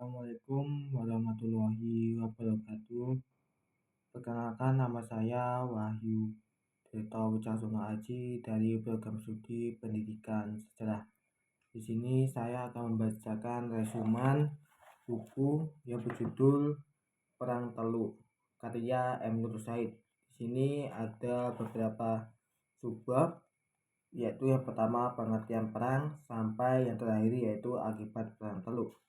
Assalamualaikum warahmatullahi wabarakatuh. Perkenalkan, nama saya Wahyu Tirta Wicaksono Aji dari program studi Pendidikan Sejarah. Di sini saya akan membacakan resumen buku yang berjudul Perang Teluk karya M. Nur Said. Di sini ada beberapa subbab, yaitu yang pertama pengertian perang sampai yang terakhir yaitu akibat perang Teluk.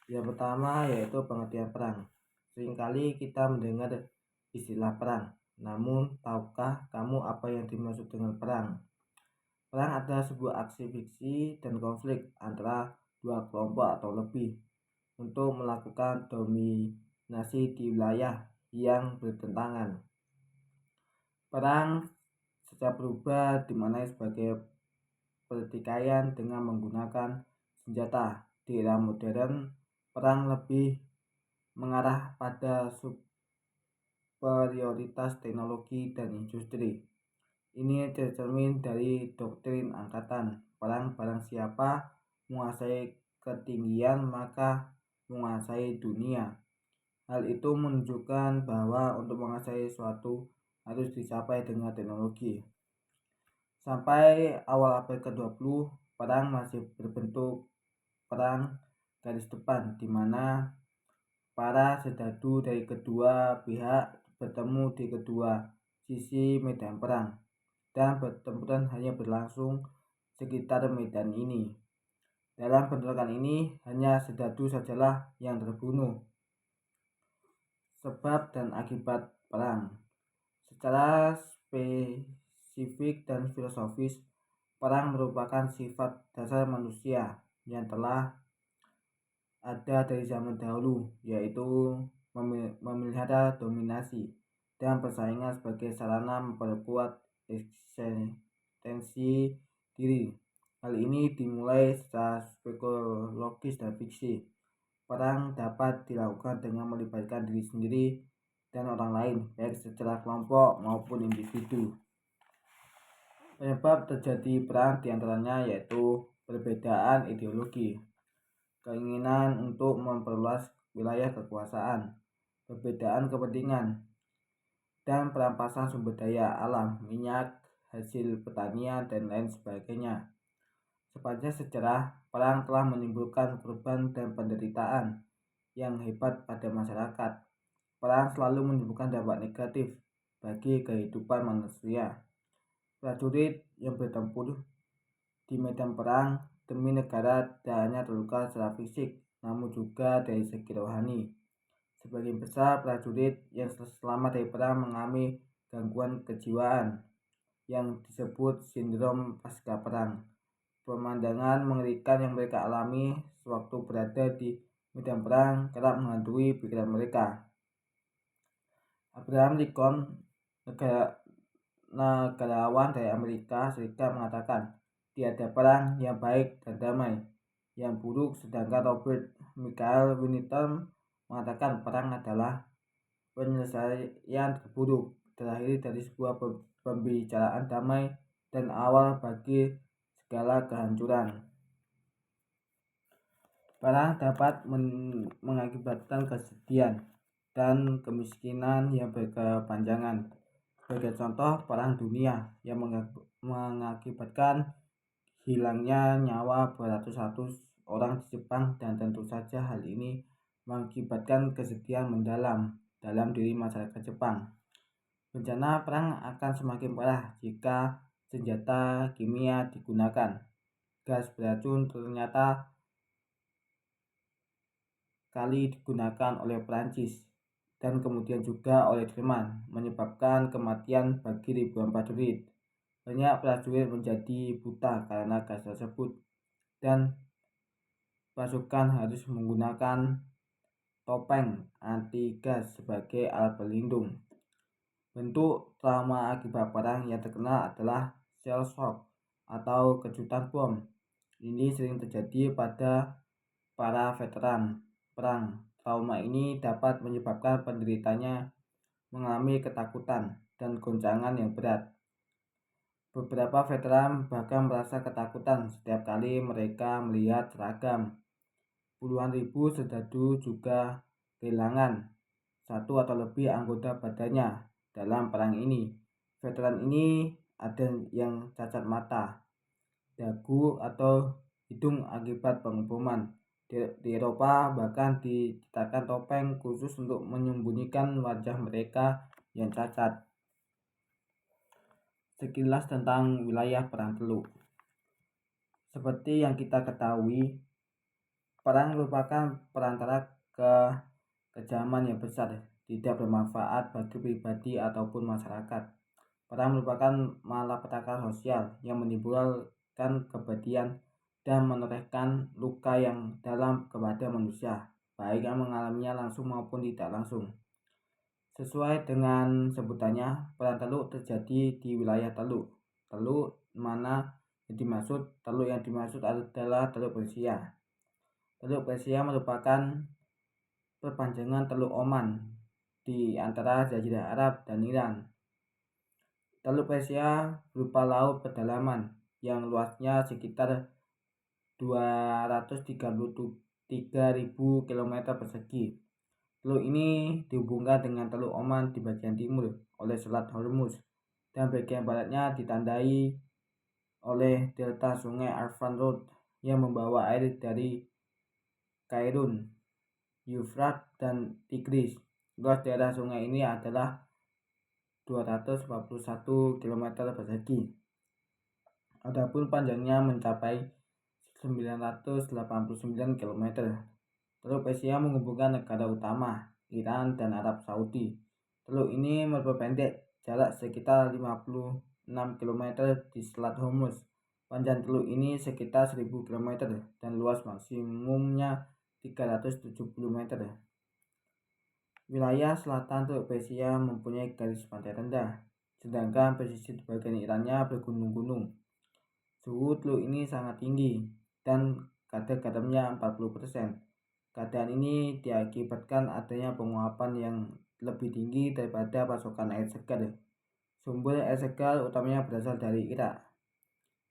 Yang pertama yaitu pengertian perang. Seringkali kita mendengar istilah perang. Namun, tahukah kamu apa yang dimaksud dengan perang? Perang adalah sebuah aksi fiksi dan konflik antara dua kelompok atau lebih untuk melakukan dominasi di wilayah yang bertentangan. Perang secara berubah dimaknai sebagai pertikaian dengan menggunakan senjata. Di era modern, perang lebih mengarah pada superioritas teknologi dan industri. Ini tercermin dari doktrin angkatan perang. Barang siapa menguasai ketinggian maka menguasai dunia. Hal itu menunjukkan bahwa untuk menguasai suatu harus dicapai dengan teknologi. Sampai awal abad ke-20, perang masih berbentuk perang garis depan, di mana para serdadu dari kedua pihak bertemu di kedua sisi medan perang, dan pertempuran hanya berlangsung sekitar medan ini. Dalam bentrokan ini hanya serdadu sajalah yang terbunuh. Sebab dan akibat perang. Secara spesifik dan filosofis, perang merupakan sifat dasar manusia yang telah ada dari zaman dahulu, yaitu memelihara dominasi dan persaingan sebagai sarana memperkuat eksistensi diri. Hal ini dimulai secara psikologis dan fiksi. Perang dapat dilakukan dengan melibatkan diri sendiri dan orang lain, baik secara kelompok maupun individu. Penyebab terjadi perang diantaranya yaitu perbedaan ideologi, keinginan untuk memperluas wilayah kekuasaan, perbedaan kepentingan, dan perampasan sumber daya alam, minyak, hasil pertanian, dan lain sebagainya. Sepanjang sejarah, perang telah menimbulkan korban dan penderitaan yang hebat pada masyarakat. Perang selalu menimbulkan dampak negatif bagi kehidupan manusia. Prajurit yang bertempur di medan perang demi negara tidak hanya terluka secara fisik, namun juga dari segi rohani. Sebagian besar prajurit yang selamat dari perang mengalami gangguan kejiwaan yang disebut sindrom pasca perang. Pemandangan mengerikan yang mereka alami sewaktu berada di medan perang kerap menghantui pikiran mereka. Abraham Lincoln, negarawan dari Amerika Serikat, mengatakan, "Tiada perang yang baik dan damai, yang buruk." Sedangkan Robert Michael Winton mengatakan perang adalah penyelesaian terburuk terakhir dari sebuah pembicaraan damai dan awal bagi segala kehancuran. Perang dapat mengakibatkan kesedihan dan kemiskinan yang berkepanjangan. Sebagai contoh, perang dunia yang mengakibatkan hilangnya nyawa beratus-ratus orang di Jepang, dan tentu saja hal ini mengakibatkan kesedihan mendalam dalam diri masyarakat Jepang. Bencana perang akan semakin parah jika senjata kimia digunakan. Gas beracun ternyata kali digunakan oleh Prancis dan kemudian juga oleh Jerman, menyebabkan kematian bagi ribuan prajurit. Banyak prajurit menjadi buta karena gas tersebut, dan pasukan harus menggunakan topeng anti gas sebagai alat pelindung. Bentuk trauma akibat perang yang terkenal adalah shell shock atau kejutan bom. Ini sering terjadi pada para veteran perang. Trauma ini dapat menyebabkan penderitanya mengalami ketakutan dan goncangan yang berat. Beberapa veteran bahkan merasa ketakutan setiap kali mereka melihat seragam Puluhan ribu serdadu juga kehilangan satu atau lebih anggota badannya dalam perang ini. Veteran ini ada yang cacat mata, dagu atau hidung akibat pengeboman. Di Eropa bahkan diciptakan topeng khusus untuk menyembunyikan wajah mereka yang cacat. Sekilas tentang wilayah Perang Teluk. Seperti yang kita ketahui, perang merupakan perantara kekejaman yang besar, tidak bermanfaat bagi pribadi ataupun masyarakat. Perang merupakan malapetaka sosial yang menimbulkan kepedihan dan menorehkan luka yang dalam kepada manusia, baik yang mengalaminya langsung maupun tidak langsung. Sesuai dengan sebutannya, perang Teluk terjadi di wilayah Teluk. Teluk Teluk yang dimaksud adalah Teluk Persia. Teluk Persia merupakan perpanjangan Teluk Oman di antara Jazirah Arab dan Iran. Teluk Persia berupa laut pedalaman yang luasnya sekitar 233.000 km persegi. Teluk ini dihubungkan dengan Teluk Oman di bagian timur oleh Selat Hormuz dan bagian baratnya ditandai oleh delta sungai Arfan Road yang membawa air dari Kairun, Yufrat, dan Tigris. Luas daerah sungai ini adalah 241 km persegi. Adapun panjangnya mencapai 989 km. Teluk Persia menghubungkan negara utama Iran dan Arab Saudi. Teluk ini memperpendek jarak sekitar 56 km di Selat Hormuz. Panjang teluk ini sekitar 1000 km dan luas maksimumnya 370 meter. Wilayah selatan Teluk Persia mempunyai garis pantai rendah, sedangkan pesisir bagian Irannya bergunung-gunung. Suhu teluk ini sangat tinggi dan kadar garamnya 40%. Keadaan ini diakibatkan adanya penguapan yang lebih tinggi daripada pasokan air segar. Sumber air segar utamanya berasal dari Irak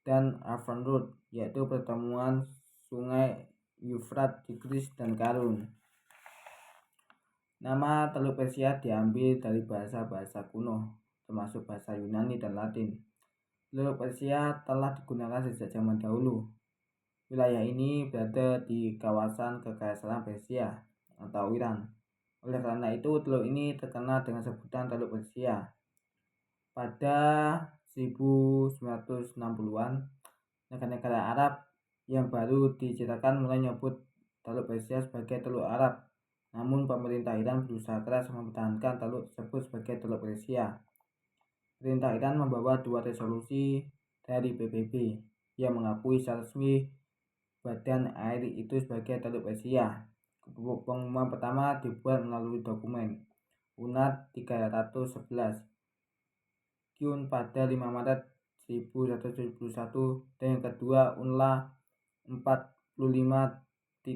dan Arfan Road, yaitu pertemuan sungai Yufrat, Tigris, dan Karun. Nama Teluk Persia diambil dari bahasa-bahasa kuno, termasuk bahasa Yunani dan Latin. Teluk Persia telah digunakan sejak zaman dahulu. Wilayah ini berada di kawasan Kekaisaran Persia atau Iran. Oleh karena itu, teluk ini terkenal dengan sebutan Teluk Persia. Pada 1960-an, negara-negara Arab yang baru diciptakan mulai menyebut Teluk Persia sebagai Teluk Arab. Namun pemerintah Iran berusaha keras mempertahankan teluk tersebut sebagai Teluk Persia. Pemerintah Iran membawa 2 resolusi dari PBB yang mengakui secara resmi badan air itu sebagai Teluk Persia. Pengumuman pertama dibuat melalui dokumen UNAT 311 Kyun pada 5 Maret 1171 dan yang kedua UNLA 45.8.2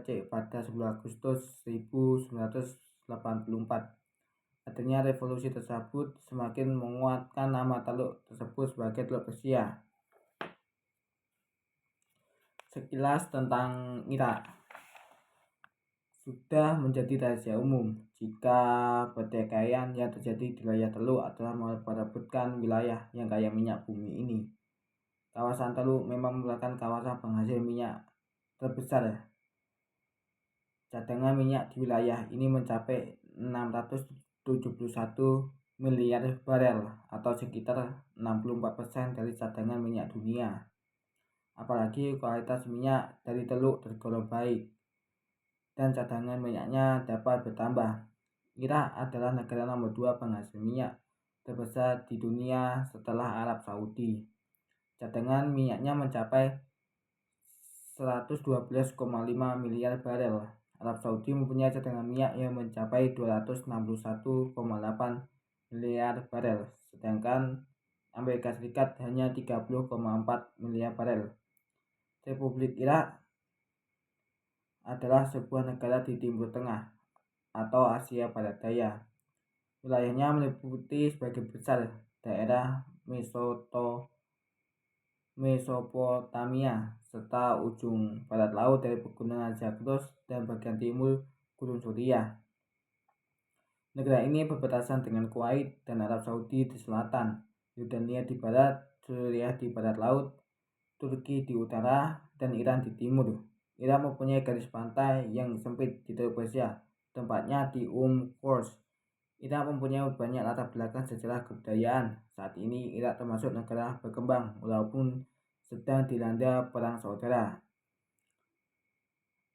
C pada 10 Agustus 1984. Adanya revolusi tersebut semakin menguatkan nama teluk tersebut sebagai Teluk Persia. Sekilas tentang Irak. Sudah menjadi rahasia umum jika pertikaian yang terjadi di wilayah teluk adalah memperebutkan wilayah yang kaya minyak bumi ini. Kawasan teluk memang merupakan kawasan penghasil minyak terbesar. Cadangan minyak di wilayah ini mencapai 671 miliar barel atau sekitar 64% dari cadangan minyak dunia. Apalagi kualitas minyak dari teluk tergolong baik dan cadangan minyaknya dapat bertambah. Irak adalah negara nomor 2 penghasil minyak terbesar di dunia setelah Arab Saudi. Cadangan minyaknya mencapai 112,5 miliar barel. Arab Saudi mempunyai cadangan minyak yang mencapai 261,8 miliar barel, sedangkan Amerika Serikat hanya 30,4 miliar barel. Republik Irak adalah sebuah negara di Timur Tengah atau Asia Barat Daya. Wilayahnya meliputi sebagian besar daerah Mesopotamia serta ujung barat laut dari pegunungan Zagros dan bagian timur Gunung Suriah. Negara ini berbatasan dengan Kuwait dan Arab Saudi di selatan, Yordania di barat, Suriah di barat laut, Turki di utara, dan Iran di timur. Iran mempunyai garis pantai yang sempit di Teluk Persia, tempatnya di Kurs. Irak mempunyai banyak latar belakang sejarah kebudayaan. Saat ini Irak termasuk negara berkembang walaupun sedang dilanda perang saudara.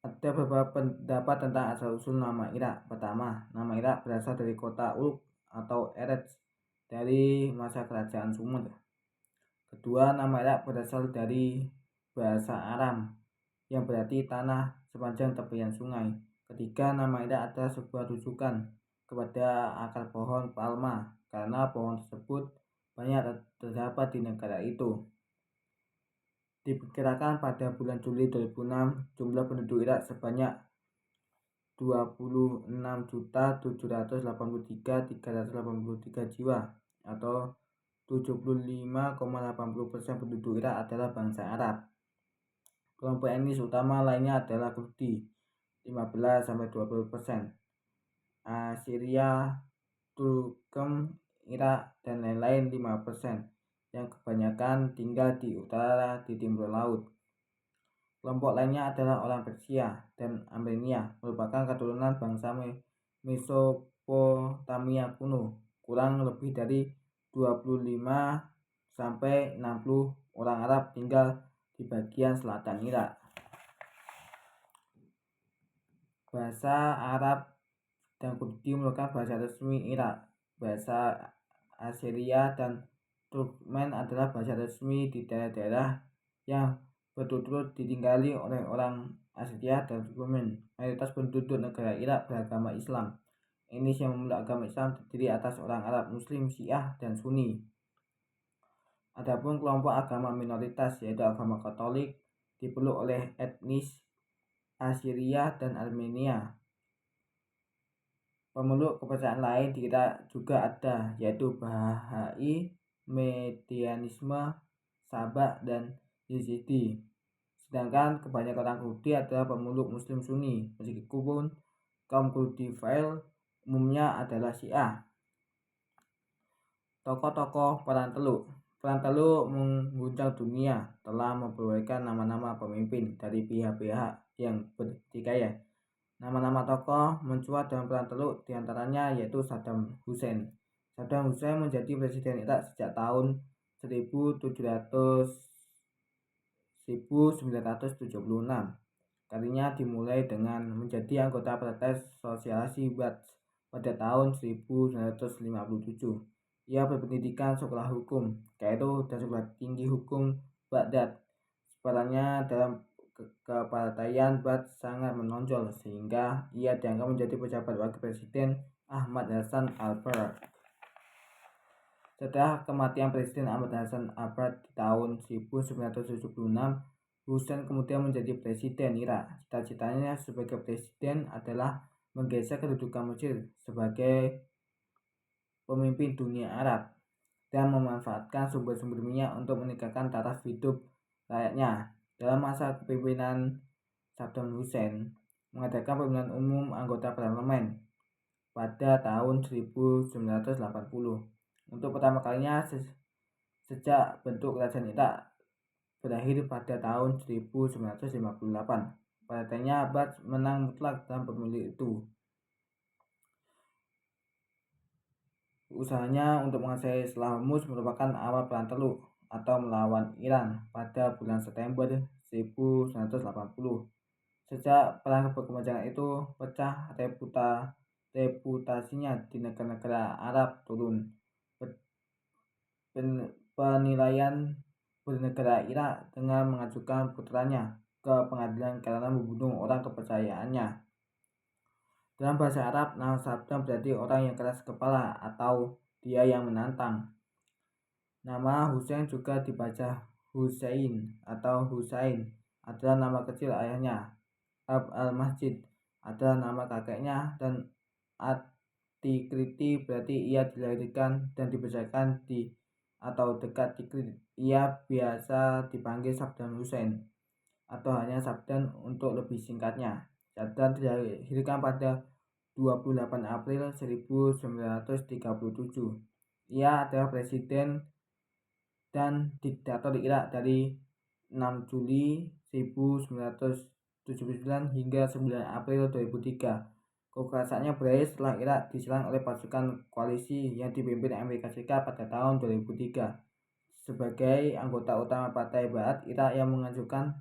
Ada beberapa pendapat tentang asal-usul nama Irak. Pertama, nama Irak berasal dari kota Uruk atau Eretz dari masa kerajaan Sumer. Kedua, nama Irak berasal dari bahasa Aram yang berarti tanah sepanjang tepian sungai. Ketiga, nama Irak adalah sebuah rujukan kepada akar pohon palma karena pohon tersebut banyak terdapat di negara itu. Diperkirakan pada bulan Juli 2006 jumlah penduduk Irak sebanyak 26.783.383 jiwa atau 75,80% penduduk Irak adalah bangsa Arab. Kelompok etnis utama lainnya adalah Kurdi 15-20%, Assyria, Turkem, Irak, dan lain-lain 5%, yang kebanyakan tinggal di utara di timur laut. Kelompok lainnya adalah orang Persia dan Armenia, merupakan keturunan bangsa Mesopotamia kuno. Kurang lebih dari 25-60 orang Arab tinggal di bagian selatan Irak. Bahasa Arab dan Kurdi merupakan bahasa resmi Irak. Bahasa Assyria dan Turkmen adalah bahasa resmi di daerah-daerah yang berturut-turut ditinggali oleh orang Assyria dan Turkmen. Mayoritas penduduk negara Irak beragama Islam. Etnis yang memeluk agama Islam terdiri atas orang Arab Muslim, Syiah, dan Sunni. Adapun kelompok agama minoritas yaitu agama Katolik dipeluk oleh etnis Assyria dan Armenia. Pemeluk kepercayaan lain di Irak juga ada, yaitu Bahai, Medianisme, Sabak, dan Yazidi. Sedangkan kebanyakan orang Kurdi adalah pemeluk Muslim Sunni, meskipun kaum Kurdophile umumnya adalah Syiah. Tokoh-tokoh Perang Teluk. Perang Teluk mengguncang dunia, telah memperolehkan nama-nama pemimpin dari pihak-pihak yang berdikaya. Nama-nama tokoh mencuat dalam Perang Teluk, diantaranya yaitu Saddam Hussein. Saddam Hussein menjadi presiden Irak sejak tahun 1976. Karirnya dimulai dengan menjadi anggota Partai Sosialis Ba'ath pada tahun 1957. Ia berpendidikan sekolah hukum Kairo dan sekolah tinggi hukum Baghdad. Perannya dalam kepartaian Ba'ath sangat menonjol sehingga ia dianggap menjadi pejabat wakil presiden Ahmad Hassan al-Banna. Setelah kematian Presiden Ahmad Hassan al-Banna di tahun 1976, Hussein kemudian menjadi presiden Irak. Cita-citanya sebagai presiden adalah menggeser kedudukan Mesir sebagai pemimpin dunia Arab dan memanfaatkan sumber-sumber minyak untuk meningkatkan taraf hidup rakyatnya. Dalam masa kepemimpinan Saddam Hussein mengadakan pemilihan umum anggota parlemen pada tahun 1980. Untuk pertama kalinya sejak bentuk kerajaan Irak berakhir pada tahun 1958. Partainya Ba'ath menang mutlak dalam pemilu itu. Usahanya untuk menguasai Selat Hormuz merupakan awal Perang Teluk atau melawan Iran pada bulan September 1980. Sejak perang berkepanjangan itu pecah, reputasinya di negara-negara Arab turun. Penilaian bernegara Irak dengan mengajukan putranya ke pengadilan karena membunuh orang kepercayaannya. Dalam bahasa Arab, nama Saddam berarti orang yang keras kepala atau dia yang menantang. Nama Hussein juga dibaca Hussein atau Husain, adalah nama kecil ayahnya. Ab al-Masjid adalah nama kakeknya, dan Atikriti berarti ia dilahirkan dan dibesarkan di atau dekat Tikrit. Ia biasa dipanggil Saddam Hussein. atau hanya Sabdan untuk lebih singkatnya. Sabdan dilahirkan pada 28 April 1937. Ia adalah presiden dan diktator Irak dari 6 Juli 1979 hingga 9 April 2003. Kekuasaannya berakhir setelah Irak diserang oleh pasukan koalisi yang dipimpin Amerika Serikat pada tahun 2003. Sebagai anggota utama Partai Barat Irak yang mengajukan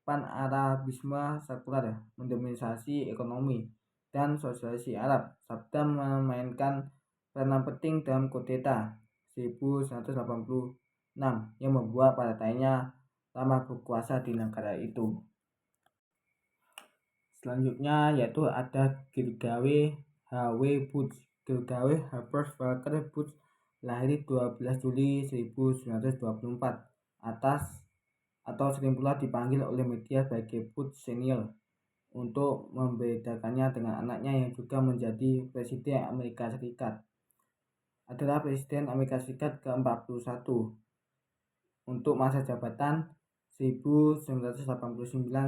pan-Arabisme sekuler, mendominasi ekonomi dan sosialisasi Arab, Sabda memainkan peranan penting dalam kudeta 1986 yang membuat partainya lama berkuasa di negara itu. Selanjutnya yaitu ada George H.W. Bush. George Herbert Walker Bush lahir 12 Juli 1924 atau sering pula dipanggil oleh media sebagai Bush Senior untuk membedakannya dengan anaknya yang juga menjadi Presiden Amerika Serikat. Adalah Presiden Amerika Serikat ke-41 untuk masa jabatan 1989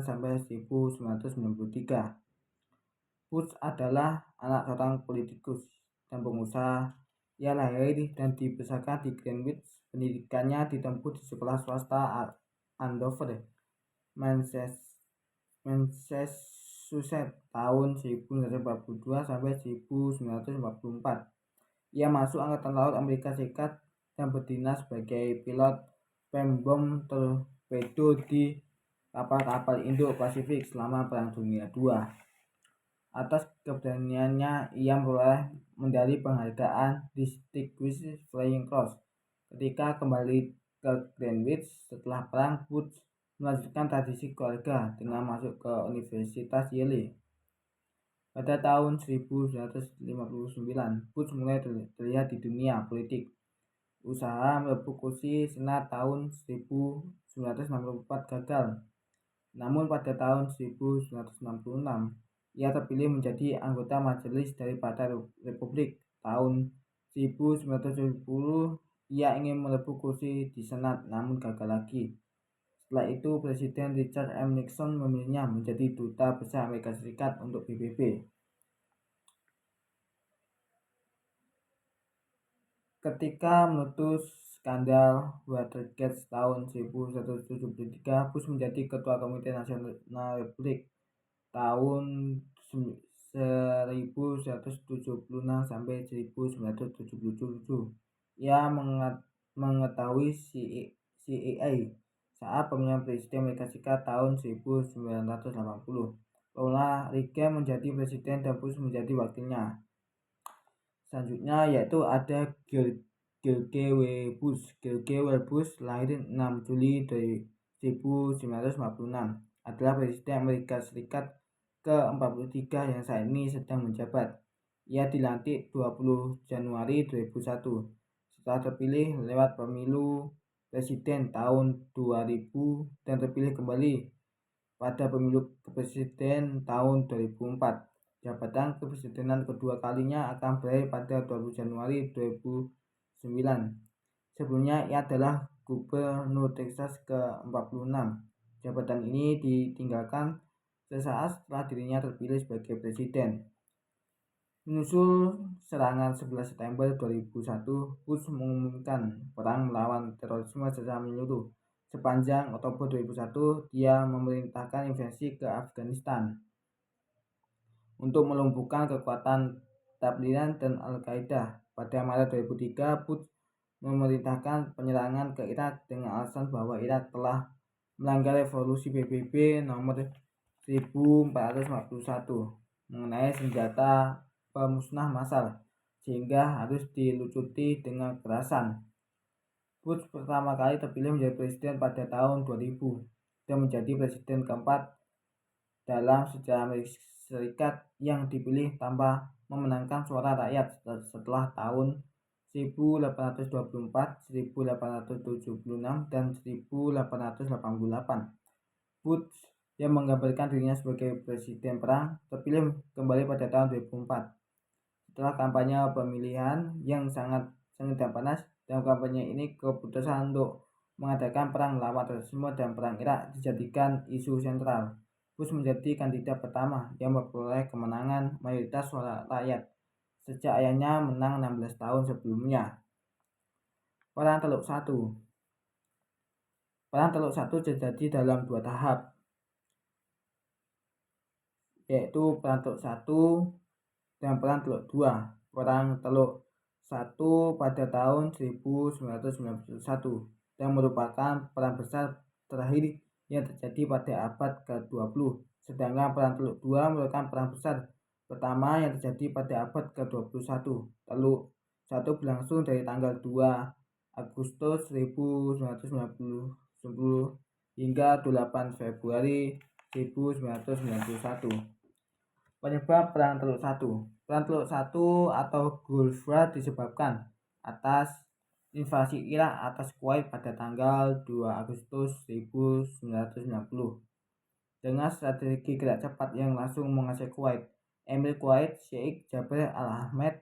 sampai 1993. Bush adalah anak seorang politikus dan pengusaha. Ia lahir dan dibesarkan di Greenwich. Pendidikannya ditempuh di sekolah swasta Andover, Massachusetts tahun 1942 sampai 1944. Ia masuk Angkatan Laut Amerika Serikat dan berdinas sebagai pilot pembom torpedo di kapal-kapal Indo-Pasifik selama Perang Dunia II. Atas keberaniannya, ia memperoleh medali penghargaan Distinguished Flying Cross. Ketika kembali ke Greenwich setelah perang, Bush melanjutkan tradisi keluarga dengan masuk ke Universitas Yale. Pada tahun 1959, Bush mulai terlihat di dunia politik. Usaha merebut kursi Senat tahun 1964 gagal. Namun pada tahun 1966, ia terpilih menjadi anggota majelis dari Partai Republik. Tahun 1970, ia ingin merebut kursi di Senat namun gagal lagi. Setelah itu, Presiden Richard M. Nixon memilihnya menjadi duta besar Amerika Serikat untuk PBB. Ketika meletus skandal Watergate tahun 1973, Bush menjadi Ketua Komite Nasional Republik tahun 1976 sampai 1977. Ia mengetahui CIA saat pemilihan Presiden Amerika Serikat tahun 1980. Ronald Reagan menjadi presiden dan Bush menjadi wakilnya. Selanjutnya yaitu ada George W. Bush. George W. Bush lahir 6 Juli 1956. Adalah Presiden Amerika Serikat ke-43 yang saat ini sedang menjabat. Ia dilantik 20 Januari 2001 setelah terpilih lewat pemilu presiden tahun 2000 dan terpilih kembali pada pemilu presiden tahun 2004. Jabatan kepresidenan kedua kalinya akan berakhir pada 20 Januari 2009. Sebelumnya ia adalah Gubernur Texas ke-46. Jabatan ini ditinggalkan sesaat setelah dirinya terpilih sebagai presiden. Menyusul serangan 11 September 2001, Bush mengumumkan perang melawan terorisme secara menyeluruh. Sepanjang Oktober 2001, dia memerintahkan invasi ke Afghanistan untuk melumpuhkan kekuatan Taliban dan Al-Qaeda. Pada Maret 2003, Bush memerintahkan penyerangan ke Irak dengan alasan bahwa Irak telah melanggar resolusi PBB nomor 1441 mengenai senjata pemusnah massal, sehingga harus dilucuti dengan kekerasan. Bush pertama kali terpilih menjadi presiden pada tahun 2000 dan menjadi presiden keempat dalam sejarah Amerika Serikat yang dipilih tanpa memenangkan suara rakyat setelah tahun 1824, 1876, dan 1888. Bush yang menggambarkan dirinya sebagai presiden perang terpilih kembali pada tahun 2004. Setelah kampanye pemilihan yang sangat dan panas, dalam kampanye ini keputusan untuk mengadakan perang melawan terorisme dan perang Irak dijadikan isu sentral. Bush menjadi kandidat pertama yang memperoleh kemenangan mayoritas suara rakyat sejak ayahnya menang 16 tahun sebelumnya. Perang Teluk Satu. Perang Teluk Satu terjadi dalam dua tahap, yaitu Perang Teluk Satu dan Perang Teluk Dua. Perang Teluk Satu pada tahun 1991 yang merupakan perang besar terakhir yang terjadi pada abad ke-20. Sedangkan Perang Teluk Dua merupakan perang besar pertama yang terjadi pada abad ke-21. Teluk Satu berlangsung dari tanggal 2 Agustus 1990 hingga 8 Februari 1991. Penyebab Perang Teluk Satu. Perang Teluk Satu atau Gulf War disebabkan atas invasi Irak atas Kuwait pada tanggal 2 Agustus 1990. Dengan strategi gerak cepat yang langsung menguasai Kuwait, Emir Kuwait Sheikh Jaber Al-Ahmed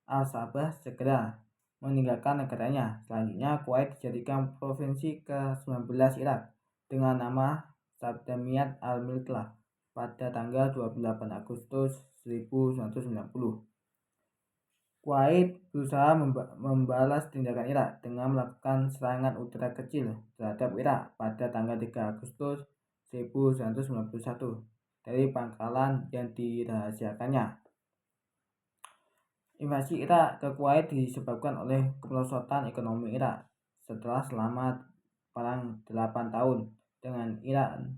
Al-Sabah segera meninggalkan negaranya. Selanjutnya, Kuwait dijadikan provinsi ke-19 Irak dengan nama Sabdamiyat Al-Milklah pada tanggal 28 Agustus 1990. Kuwait berusaha membalas tindakan Irak dengan melakukan serangan udara kecil terhadap Irak pada tanggal 3 Agustus 1991 dari pangkalan yang dirahasiakannya. Invasi Irak ke Kuwait disebabkan oleh kemerosotan ekonomi Irak setelah selama perang 8 tahun dengan Iran.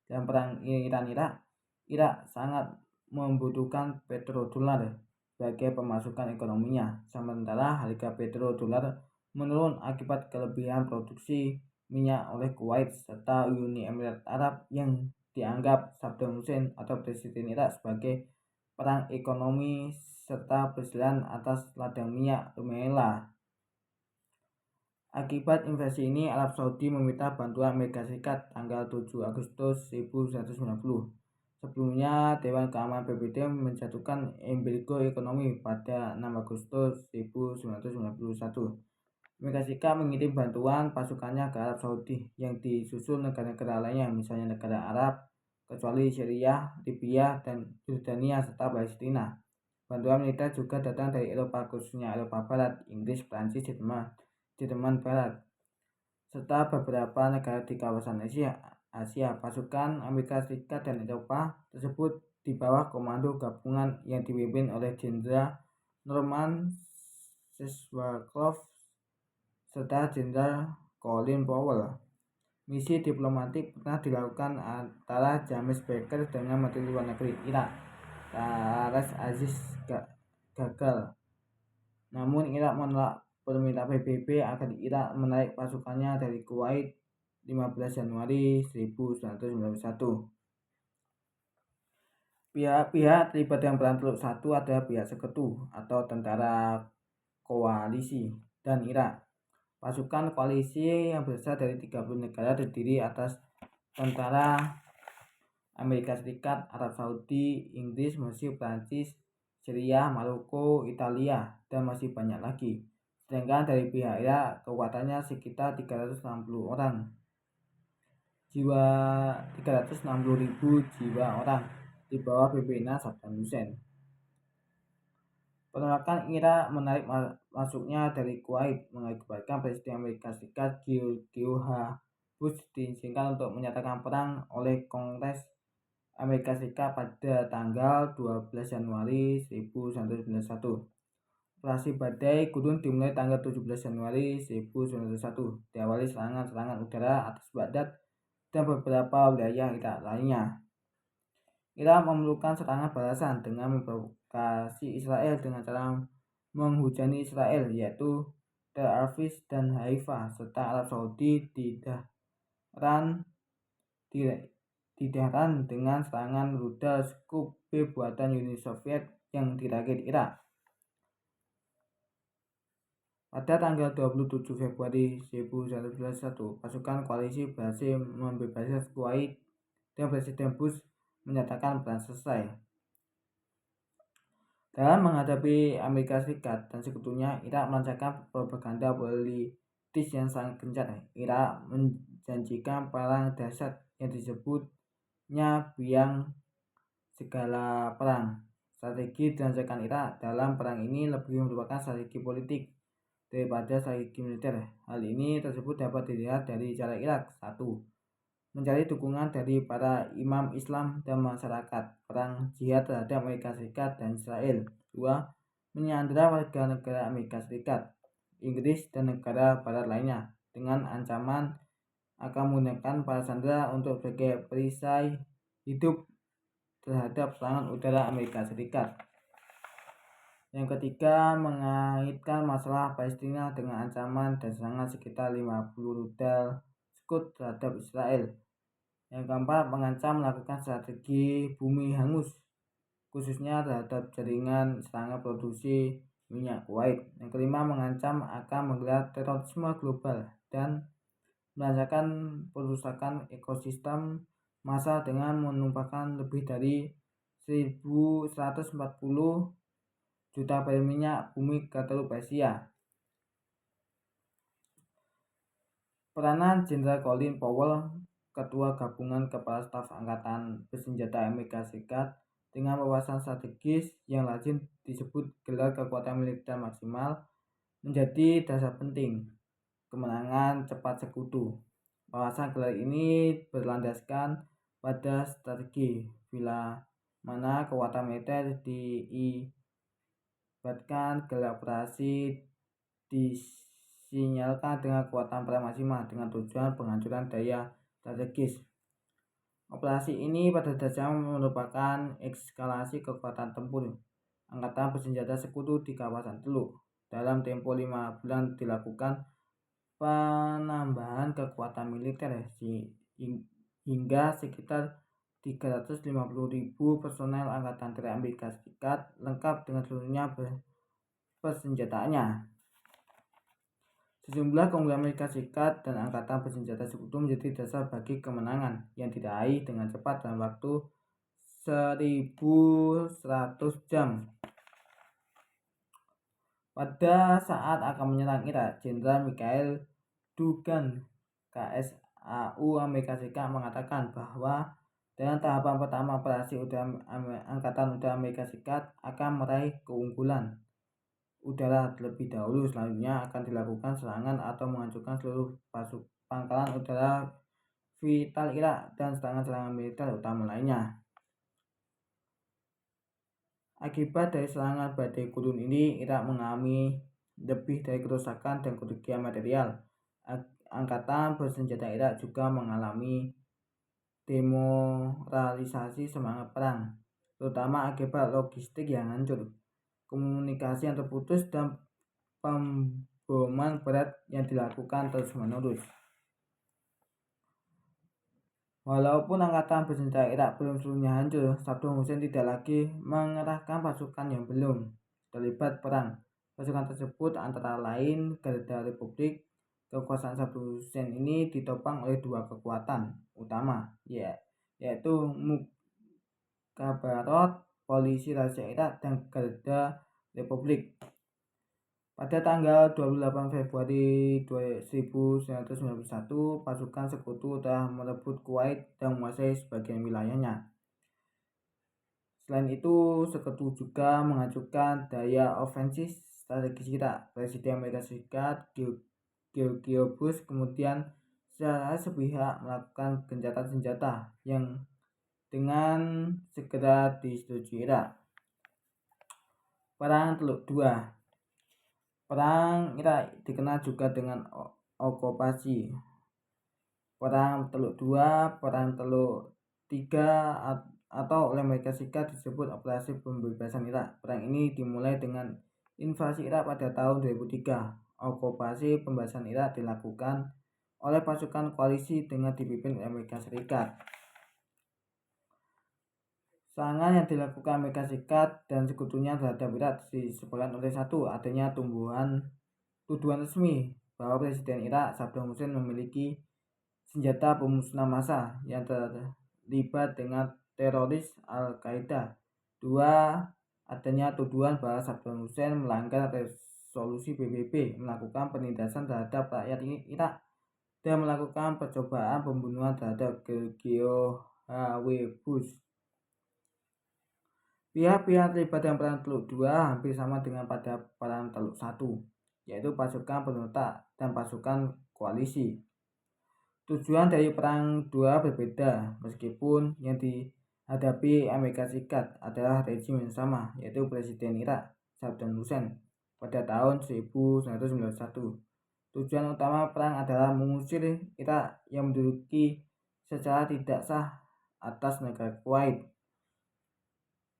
Dalam perang Iran-Irak, Irak sangat membutuhkan petrodolar sebagai pemasukan ekonominya. Sementara harga petrodolar menurun akibat kelebihan produksi minyak oleh Kuwait serta Uni Emirat Arab yang dianggap Saddam Hussein atau presiden Irak sebagai perang ekonomi serta perselihan atas ladang minyak Rumaila. Akibat invasi ini, Arab Saudi meminta bantuan Amerika Serikat tanggal 7 Agustus 1990. Sebelumnya, Dewan Keamanan PBB menjatuhkan embargo ekonomi pada 6 Agustus 1991. Amerika Serikat mengirim bantuan pasukannya ke Arab Saudi yang disusul negara-negara lainnya, misalnya negara Arab, kecuali Syria, Libya, dan Yordania serta Palestina. Bantuan militer juga datang dari Eropa, khususnya Eropa Barat, Inggris, Prancis, Jerman Barat, serta beberapa negara di kawasan Asia. Pasukan Amerika Serikat dan Eropa tersebut di bawah komando gabungan yang dipimpin oleh Jenderal Norman Schwarzkopf serta Jenderal Colin Powell. Misi diplomatik pernah dilakukan antara James Baker dengan Menteri Luar Negeri Irak, Taras Aziz gagal. Namun Irak menolak permintaan PBB agar Irak menarik pasukannya dari Kuwait 15 Januari 1991. Pihak-pihak terlibat dalam Perang Teluk Satu adalah pihak sekutu atau tentara koalisi dan Irak. Pasukan koalisi yang berasal dari 30 negara terdiri atas tentara Amerika Serikat, Arab Saudi, Inggris, Mesir, Prancis, Syria, Maroko, Italia, dan masih banyak lagi. Sedangkan dari pihak Irak, kekuatannya sekitar 360 ribu jiwa orang di bawah pimpinan Saddam Hussein. Penolakan Irak menarik masuknya dari Kuwait mengakibatkan Presiden Amerika Serikat George H. Bush diizinkan untuk menyatakan perang oleh Kongres Amerika Serikat pada tanggal 12 Januari 1991. Operasi Badai Gurun dimulai tanggal 17 Januari 1991, diawali serangan-serangan udara atas Baghdad dan beberapa wilayah Irak lainnya. Irak memerlukan serangan balasan dengan memprovokasi Israel dengan cara menghujani Israel, yaitu Tel Aviv dan Haifa, serta Arab Saudi di Tehran dengan serangan rudal Scoop B buatan Uni Soviet yang dirakit Irak. Pada tanggal 27 Februari 1991, pasukan koalisi berhasil membebaskan Kuwait dan Presiden Bush menyatakan perang selesai. Dalam menghadapi Amerika Serikat dan sekutunya, Irak melancarkan propaganda yang sangat gencar. Irak menjanjikan perang dahsyat yang disebutnya biang segala perang. Strategi dilancarkan Irak dalam perang ini lebih merupakan strategi politik daripada strategi militer. Hal ini tersebut dapat dilihat dari cara Irak. 1. Mencari dukungan dari para imam Islam dan masyarakat. Perang jihad terhadap Amerika Serikat dan Israel. 2. Menyandera warga negara Amerika Serikat, Inggris, dan negara barat lainnya dengan ancaman akan menggunakan para sandera untuk sebagai perisai hidup terhadap serangan udara Amerika Serikat. Yang ketiga, mengaitkan masalah Palestina dengan ancaman dan serangan sekitar 50 rudal Scud terhadap Israel. Yang keempat, mengancam melakukan strategi bumi hangus, khususnya terhadap jaringan serangan produksi minyak Kuwait. Yang kelima, mengancam akan menggelar terorisme global dan melancarkan perusakan ekosistem massal dengan menumpahkan lebih dari 1.140 juta barel minyak bumi ke Teluk Persia. Peranan Jenderal Colin Powell, Ketua Gabungan Kepala Staf Angkatan Bersenjata Amerika Serikat, dengan wawasan strategis yang lazim disebut gelar kekuatan militer maksimal, menjadi dasar penting kemenangan cepat sekutu. Wawasan gelar ini berlandaskan pada strategi bila mana kekuatan militer diibatkan gelar operasi disinyalkan dengan kekuatan perang maksimal dengan tujuan penghancuran daya strategis. Operasi ini pada dasarnya merupakan eskalasi kekuatan tempur angkatan bersenjata sekutu di kawasan Teluk. Dalam tempo 5 bulan dilakukan penambahan kekuatan militer hingga sekitar 350.000 personel Angkatan Darat Amerika Serikat lengkap dengan seluruhnya persenjataannya. Sejumlah keunggulan Amerika Serikat dan Angkatan Bersenjata Sekutu menjadi dasar bagi kemenangan yang diraih dengan cepat dalam waktu 1.100 jam. Pada saat akan menyerang Irak, Jenderal Michael Duggan, KSAU Amerika Serikat, mengatakan bahwa dalam tahapan pertama operasi Angkatan Udara Amerika Serikat akan meraih keunggulan udara terlebih dahulu. Selanjutnya akan dilakukan serangan atau menghancurkan seluruh pangkalan udara vital Irak dan serangan-serangan militer utama lainnya. Akibat dari serangan badai gurun ini, Irak mengalami lebih dari kerusakan dan kerugian material. Angkatan Bersenjata Irak juga mengalami demoralisasi semangat perang, terutama akibat logistik yang hancur, komunikasi yang terputus, dan pemboman berat yang dilakukan terus-menerus. Walaupun Angkatan Bersenjata Irak belum seluruhnya hancur, Saddam Hussein tidak lagi mengerahkan pasukan yang belum terlibat perang. Pasukan tersebut antara lain Garda Republik. Kekuasaan Saddam Hussein ini ditopang oleh dua kekuatan utama, yaitu Mukhabarat, polisi rahasia Irak, dan Garda Republik. Pada tanggal 28 Februari 1991, pasukan sekutu telah merebut Kuwait dan menguasai sebagian wilayahnya. Selain itu, sekutu juga menghancurkan daya ofensif strategis Irak. Presiden Amerika Serikat George Bush kemudian secara sepihak melakukan gencatan senjata yang dengan segera disetujui Irak. Perang Teluk II. Perang Irak dikenal juga dengan okupasi. Perang Teluk II, Perang Teluk III, atau oleh Amerika Serikat disebut Operasi Pembebasan Irak. Perang ini dimulai dengan invasi Irak pada tahun 2003. Okupasi pembebasan Irak dilakukan oleh pasukan koalisi dengan dipimpin Amerika Serikat. Serangan yang dilakukan Amerika Serikat dan sekutunya terhadap Irak disebabkan oleh satu, adanya tuduhan resmi bahwa Presiden Irak Saddam Hussein memiliki senjata pemusnah massal yang terlibat dengan teroris Al-Qaeda. Dua, adanya tuduhan bahwa Saddam Hussein melanggar solusi PBB melakukan penindasan terhadap rakyat Irak dan melakukan percobaan pembunuhan terhadap George H.W. Bush. Pihak-pihak terlibat dalam Perang Teluk II hampir sama dengan pada Perang Teluk I, yaitu pasukan pemberontak dan pasukan koalisi. Tujuan dari Perang II berbeda, meskipun yang dihadapi Amerika Serikat adalah rezim yang sama, yaitu Presiden Irak Saddam Hussein pada tahun 1991. Tujuan utama perang adalah mengusir Irak yang menduduki secara tidak sah atas negara Kuwait.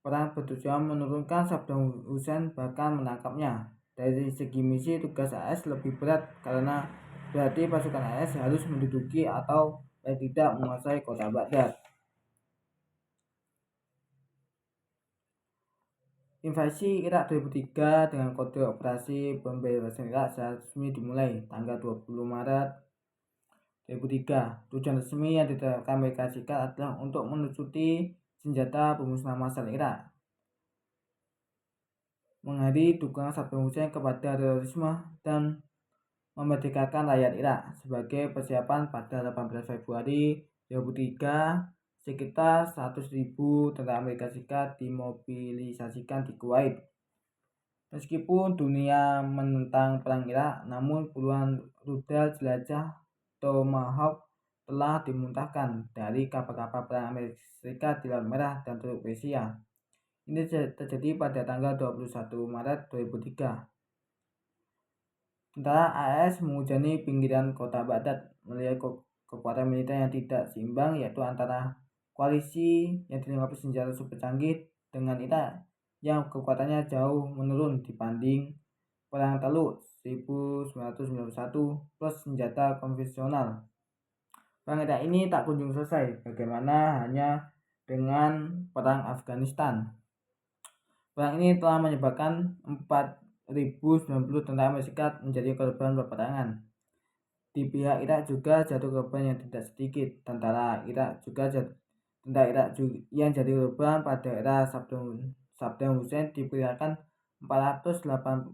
Perang bertujuan menurunkan Saddam Hussein, bahkan menangkapnya. Dari segi misi, tugas AS lebih berat karena berarti pasukan AS harus menduduki atau paling tidak menguasai kota Baghdad. Invasi Irak 2003 dengan kode operasi pembebasan Irak secara resmi dimulai tanggal 20 Maret 2003. Tujuan resmi yang ditetapkan Amerika Serikat adalah untuk melucuti senjata pemusnah massal Irak, mengakhiri dukungan Saddam Hussein kepada terorisme, dan memerdekakan rakyat Irak. Sebagai persiapan, pada 18 Februari 2003 sekitar 100.000 tentara Amerika Serikat dimobilisasikan di Kuwait. Meskipun dunia menentang perang Irak, namun puluhan rudal jelajah Tomahawk telah dimuntahkan dari kapal-kapal perang Amerika Serikat di Laut Merah dan Teluk Persia. Ini terjadi pada tanggal 21 Maret 2003. Tentara AS menghujani pinggiran kota Baghdad melihat kekuatan militer yang tidak seimbang, yaitu antara koalisi yang dilengkapi senjata super canggih dengan Irak yang kekuatannya jauh menurun dibanding Perang Teluk 1991 plus senjata konvensional. Perang Irak ini tak kunjung selesai, bagaimana hanya dengan Perang Afghanistan. Perang ini telah menyebabkan 4.090 tentara Amerika Serikat menjadi korban peperangan. Di pihak Irak juga jatuh korban yang tidak sedikit. Tentara Irak yang jadi korban pada era Saddam Hussein diperkirakan 4.895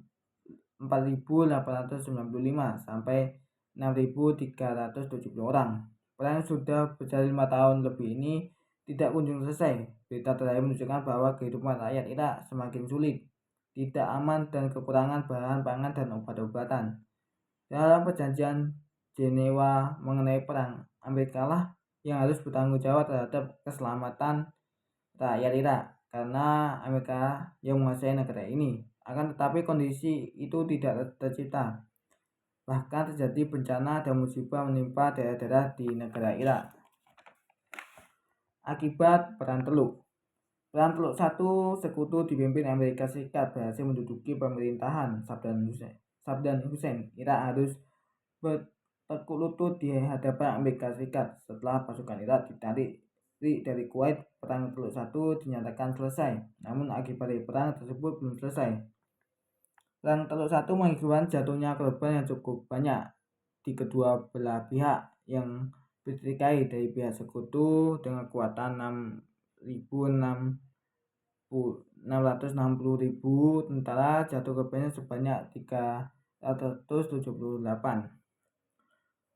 sampai 6.370 orang. Perang yang sudah berjalan 5 tahun lebih ini tidak kunjung selesai. Berita terakhir menunjukkan bahwa kehidupan rakyat Irak semakin sulit, tidak aman, dan kekurangan bahan pangan dan obat-obatan. Dalam perjanjian Jenewa mengenai perang, Amerika lah yang harus bertanggung jawab terhadap keselamatan rakyat Irak karena Amerika yang menguasai negara ini. Akan tetapi kondisi itu tidak tercipta. Bahkan terjadi bencana dan musibah menimpa daerah-daerah di negara Irak. Akibat Perang Teluk. Perang Teluk I, sekutu dipimpin Amerika Serikat berhasil menduduki pemerintahan Saddam Hussein. Irak harus bertekuk lutut di hadapan Amerika Serikat. Setelah pasukan Irak ditarik dari Kuwait, Perang Teluk I dinyatakan selesai. Namun akibat dari perang tersebut belum selesai. Perang Teluk I mengakibatkan jatuhnya korban yang cukup banyak di kedua belah pihak yang bertikai. Dari pihak sekutu dengan kekuatan 660.000 tentara, jatuh korbannya sebanyak 378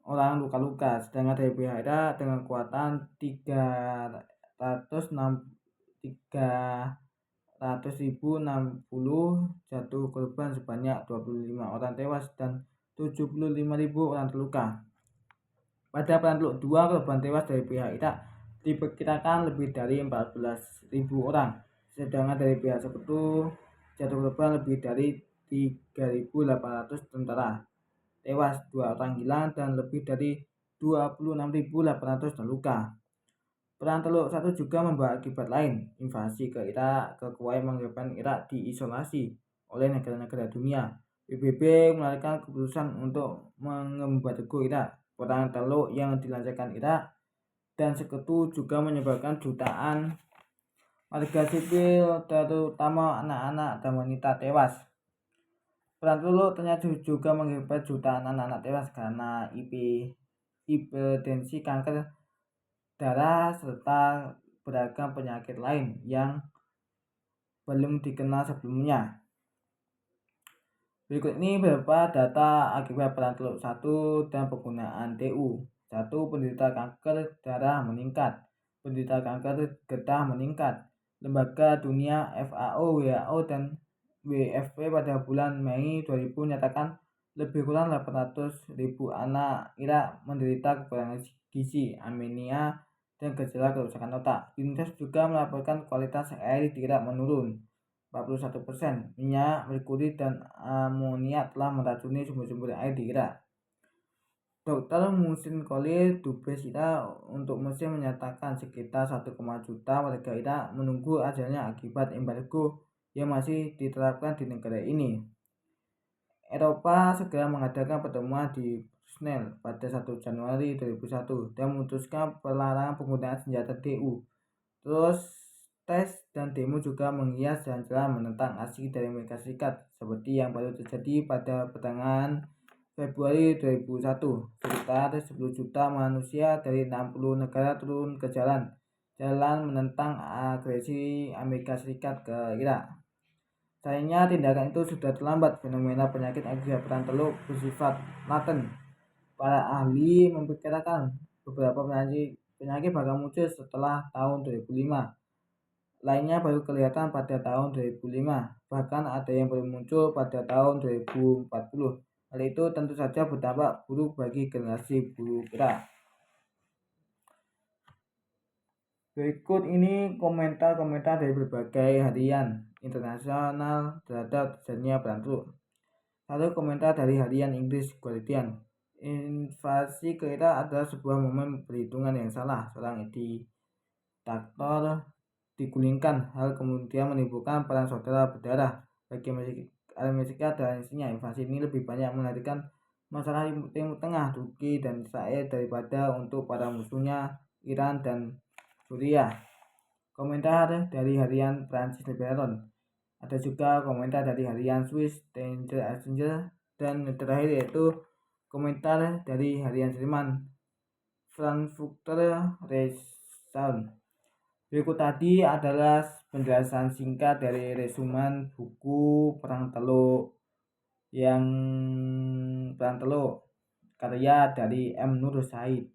orang luka-luka, sedangkan dari pihak Irak dengan kekuatan 300.060 jatuh korban sebanyak 25 orang tewas dan 75.000 orang terluka. Pada Perang Teluk II, korban tewas dari pihak Irak diperkirakan lebih dari 14.000 orang, sedangkan dari pihak sekutu jatuh korban lebih dari 3.800 tentara tewas, 2 orang hilang, dan lebih dari 26.800 terluka. Perang Teluk I juga membawa akibat lain. Invasi ke Irak ke Kuwait menyebabkan Irak diisolasi oleh negara-negara dunia. PBB mengeluarkan keputusan untuk mengembargo Irak. Perang Teluk yang dilancarkan Irak dan sekutu juga menyebabkan jutaan warga sipil, terutama anak-anak dan wanita, tewas. Perang Teluk ternyata juga mengakibatkan jutaan anak-anak tewas karena hipertensi, kanker darah, serta beragam penyakit lain yang belum dikenal sebelumnya. Berikut ini beberapa data akibat perang teluk 1 dan penggunaan TU. 1. Penderita kanker darah meningkat. Penderita kanker getah meningkat. Lembaga Dunia FAO, WHO, dan WFP pada bulan Mei 2000 menyatakan lebih kurang 800.000 anak Irak menderita kekurangan gizi, anemia, dan gejala kerusakan otak. UNICEF juga melaporkan kualitas air di Irak menurun 41%. Minyak, merkuri, dan amonia telah meracuni sumber-sumber air di Irak. Dr. Muhsin Khalil, Dubes Irak untuk Mesir menyatakan sekitar 1,1 juta warga Irak menunggu ajalnya akibat embargo yang masih diterapkan di negara ini. Eropa segera mengadakan pertemuan di Brussels pada 1 Januari 2001 dan memutuskan pelarangan penggunaan senjata TU. Terus tes dan demo juga menghias jalan-jalan menentang aksi dari Amerika Serikat seperti yang baru terjadi pada pertengahan Februari 2001. Sekitar 10 juta manusia dari 60 negara turun ke jalan menentang agresi Amerika Serikat ke Irak. Sayangnya tindakan itu sudah terlambat. Fenomena penyakit akibat perang teluk bersifat laten. Para ahli memperkirakan beberapa penyakit bakal muncul setelah tahun 2005. Lainnya baru kelihatan pada tahun 2005. Bahkan ada yang baru muncul pada tahun 2040. Hal itu tentu saja berdampak buruk bagi generasi buruh Irak. Berikut ini komentar-komentar dari berbagai harian internasional terhadap terjadinya perang teluk. Satu komentar dari harian Inggris Guardian. Invasi ke Irak adalah sebuah momen perhitungan yang salah. Seorang diktator digulingkan, hal kemudian menimbulkan perang saudara berdarah bagi Amerika dan isinya. Invasi ini lebih banyak melarikan masalah Timur Tengah, Turki, dan Israel daripada untuk para musuhnya Iran dan Suriah. Komentar dari harian Prancis Liberation. Ada juga komentar dari harian Swiss Danger Messenger, dan terakhir yaitu komentar dari harian Jerman Frankfurter Rundschau. Berikut tadi adalah penjelasan singkat dari resumen buku Perang Teluk karya dari M. Nur Said.